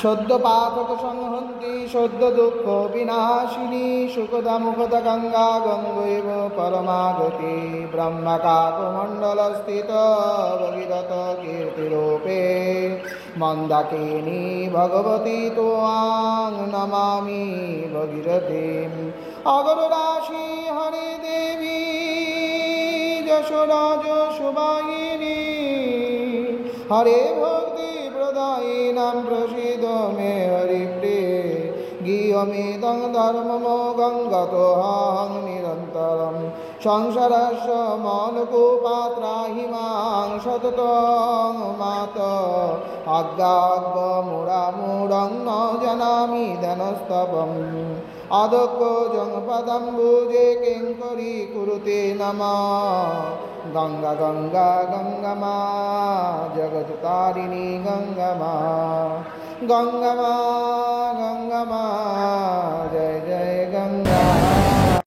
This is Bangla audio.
সদ্য পাপক সংহন্তি সদ্য দুঃখ বিনাশিনী সুখদা মুখদা গঙ্গা গঙ্গৈব পরমাগতি ব্রহ্মকাকমণ্ডলস্থিত ভগীরথ কীর্তিরূপে মন্দাকিনী ভগবতী ত্বাং নমামি ভগীরথীম অগররাশি হরে দেবী যশোরাজ শুভায়িনী হরে ভক্তি প্রদায়িনাম প্রসিদ মে হরিপ্রিয়ে গীয়মিদং ধর্মমো গঙ্গতোহং নিরন্তরম সংসারস্য মলকূপাত্রাহি মাং সততং মাত অজ্ঞাগ্মূঢ়মূঢ়ং ন জানামি ধনস্তবম অদক্ষ জংপদম্বুজে কিঙ্করি কুরুতে নমঃ গঙ্গা গঙ্গা গঙ্গা মা জগত্তারিণী গঙ্গা মা গঙ্গা মা গঙ্গা মা জয় জয় গঙ্গা